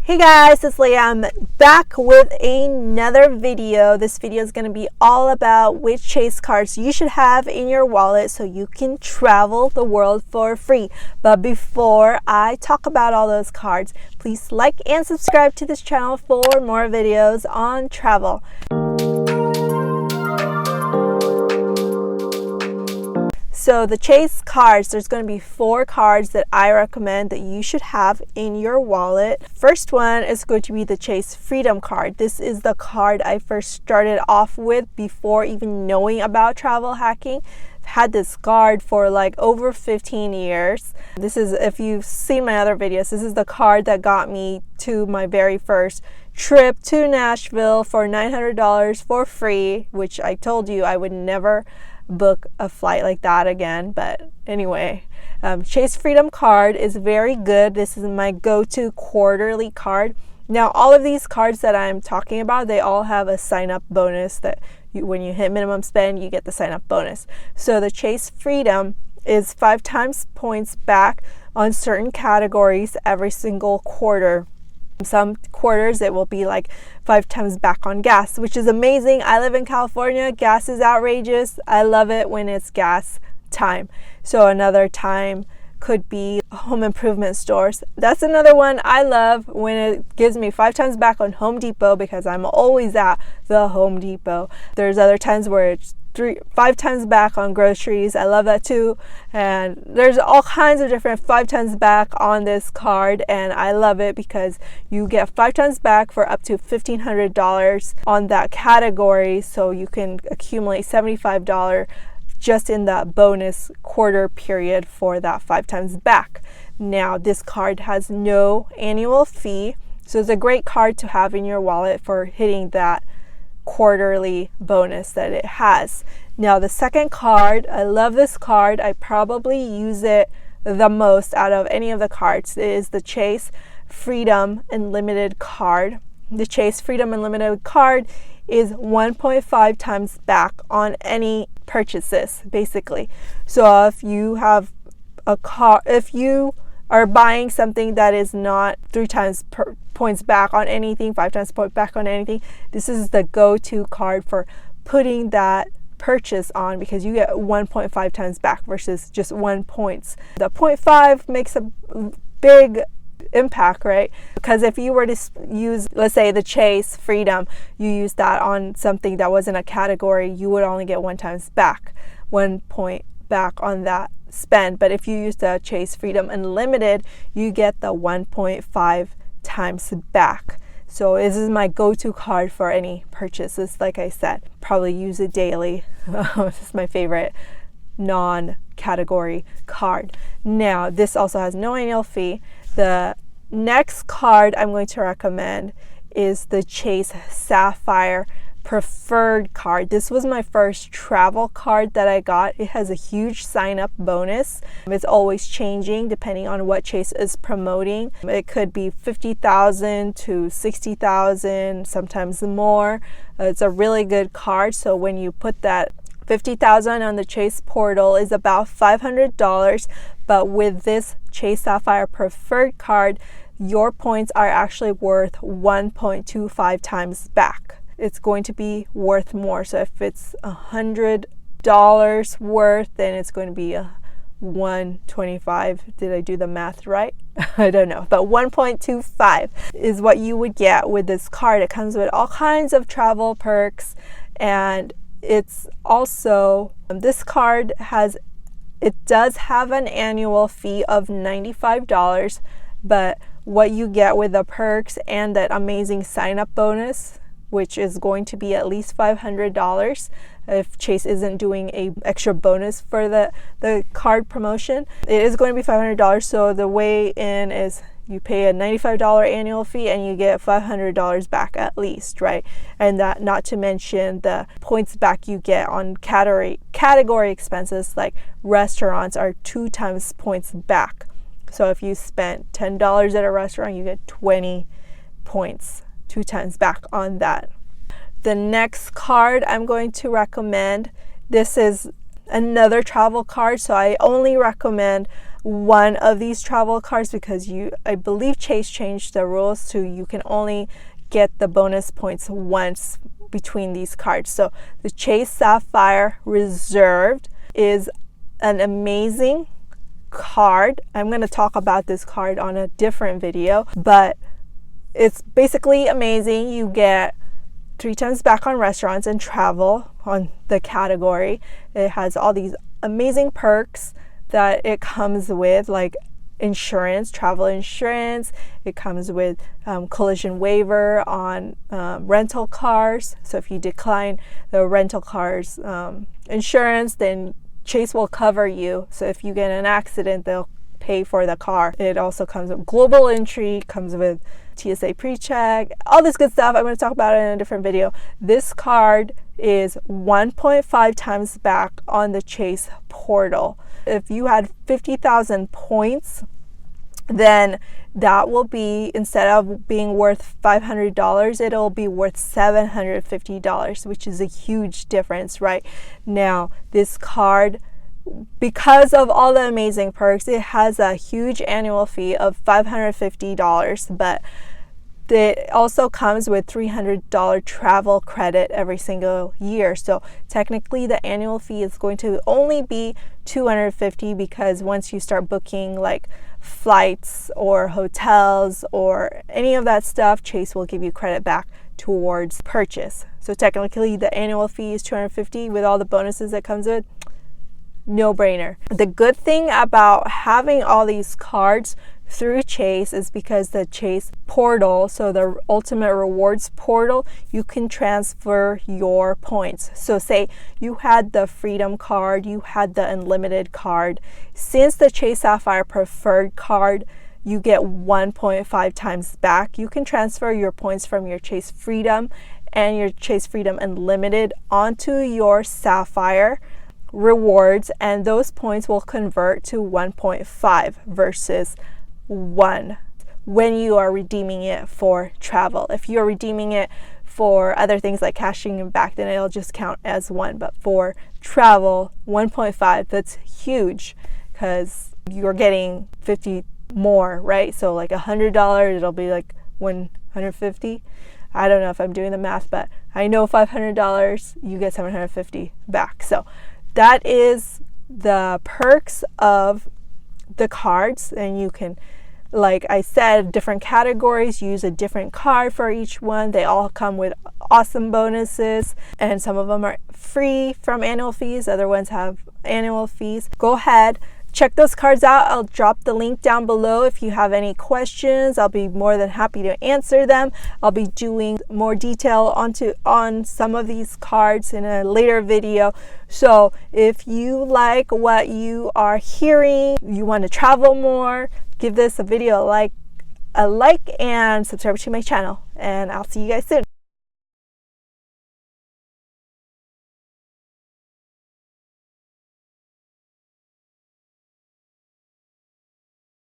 Hey guys, it's Leah. I'm back with another video. This video is going to be all about which Chase cards you should have in your wallet so you can travel the world for free. But before I talk about all those cards, please like and subscribe to this channel for more videos on travel. So the Chase cards, there's going to be 4 cards that I recommend that you should have in your wallet. First one is going to be the Chase Freedom card. This is the card I first started off with before even knowing about travel hacking. I've had this card for like over 15 years. This is, if you've seen my other videos, this is the card that got me to my very first trip to Nashville for $900 for free, which I told you I would never book a flight like that again. But anyway, Chase Freedom card is very good. This is my go-to quarterly card. Now all of these cards that I'm talking about, they all have a sign-up bonus that when you hit minimum spend, you get the sign-up bonus. So the Chase Freedom is 5 times points back on certain categories every single quarter. Some quarters it will be like 5 times back on gas, which is amazing. I live in California. Gas is outrageous. I love it when it's gas time. So another time could be home improvement stores. That's another one I love, when it gives me 5 times back on Home Depot, because I'm always at the Home Depot. There's other times where it's 5 times back on groceries. I love that too. And there's all kinds of different 5 times back on this card, and I love it because you get 5 times back for up to $1,500 on that category. So you can accumulate $75 just in that bonus quarter period for that 5 times back. Now this card has no annual fee, so it's a great card to have in your wallet for hitting that quarterly bonus that it has. Now the second card, I love this card. I probably use it the most out of any of the cards. It is the Chase Freedom Unlimited card. The Chase Freedom Unlimited card is 1.5 times back on any purchases, basically. So if you have a car, if you are buying something that is not 3 times points back on anything, 5 times point back on anything, this is the go-to card for putting that purchase on, because you get 1.5 times back versus just 1 points. The 0.5 makes a big impact, right? Because if you were to use, let's say, the Chase Freedom, you use that on something that wasn't a category, you would only get 1 times back, 1 point back on that spend. But if you use the Chase Freedom Unlimited, you get the 1.5 times back. So this is my go-to card for any purchases. Like I said, probably use it daily. This is my favorite non-category card. Now this also has no annual fee. The next card I'm going to recommend is the Chase Sapphire Preferred card. This was my first travel card that I got. It has a huge sign-up bonus. It's always changing depending on what Chase is promoting. It could be 50,000 to 60,000, sometimes more. It's a really good card. So when you put that 50,000 on the Chase portal is about $500, but with this Chase Sapphire Preferred card, your points are actually worth 1.25 times back. It's going to be worth more. So if it's $100 worth, then it's going to be a 125. Did I do the math right? I don't know, but 1.25 is what you would get with this card. It comes with all kinds of travel perks, and it's also, this card does have an annual fee of $95, but what you get with the perks and that amazing sign-up bonus, which is going to be at least $500 if Chase isn't doing a extra bonus for the card promotion. It is going to be $500. So the way in is you pay a $95 annual fee and you get $500 back at least, right? And that, not to mention the points back you get on category expenses, like restaurants are 2 times points back. So if you spent $10 at a restaurant, you get 20 points, 2 times back on that. The next card I'm going to recommend, this is another travel card, so I only recommend one of these travel cards because I believe Chase changed the rules to you can only get the bonus points once between these cards. So the Chase Sapphire Reserve is an amazing card. I'm going to talk about this card on a different video, but it's basically amazing. You get 3 times back on restaurants and travel on the category. It has all these amazing perks that it comes with, like insurance, travel insurance. It comes with collision waiver on rental cars. So if you decline the rental cars insurance, then Chase will cover you. So if you get in an accident, they'll pay for the car. It also comes with global entry, comes with TSA pre-check, all this good stuff. I'm going to talk about it in a different video. This card is 1.5 times back on the Chase portal. If you had 50,000 points, then that will be, instead of being worth $500, it'll be worth $750, which is a huge difference right now. This card, because of all the amazing perks, it has a huge annual fee of $550, but it also comes with $300 travel credit every single year. So technically the annual fee is going to only be $250, because once you start booking like flights or hotels or any of that stuff, Chase will give you credit back towards purchase. So technically the annual fee is $250 with all the bonuses that comes with. No brainer. The good thing about having all these cards through Chase is because the Chase portal, so the Ultimate Rewards portal, you can transfer your points. So say you had the Freedom card, you had the Unlimited card. Since the Chase Sapphire Preferred card, you get 1.5 times back. You can transfer your points from your Chase Freedom and your Chase Freedom Unlimited onto your Sapphire Rewards, and those points will convert to 1.5 versus 1 when you are redeeming it for travel. If you're redeeming it for other things like cashing it back, then it'll just count as 1. But for travel, 1.5, that's huge because you're getting 50 more, right? So like $100, it'll be like 150. I don't know if I'm doing the math, but I know $500, you get $750 back. So that is the perks of the cards, and you can, like I said, different categories, use a different card for each one. They all come with awesome bonuses, and some of them are free from annual fees, other ones have annual fees. Go ahead, check those cards out. I'll drop the link down below. If you have any questions, I'll be more than happy to answer them. I'll be doing more detail on some of these cards in a later video. So if you like what you are hearing, you want to travel more, give this a video a like and subscribe to my channel, and I'll see you guys soon.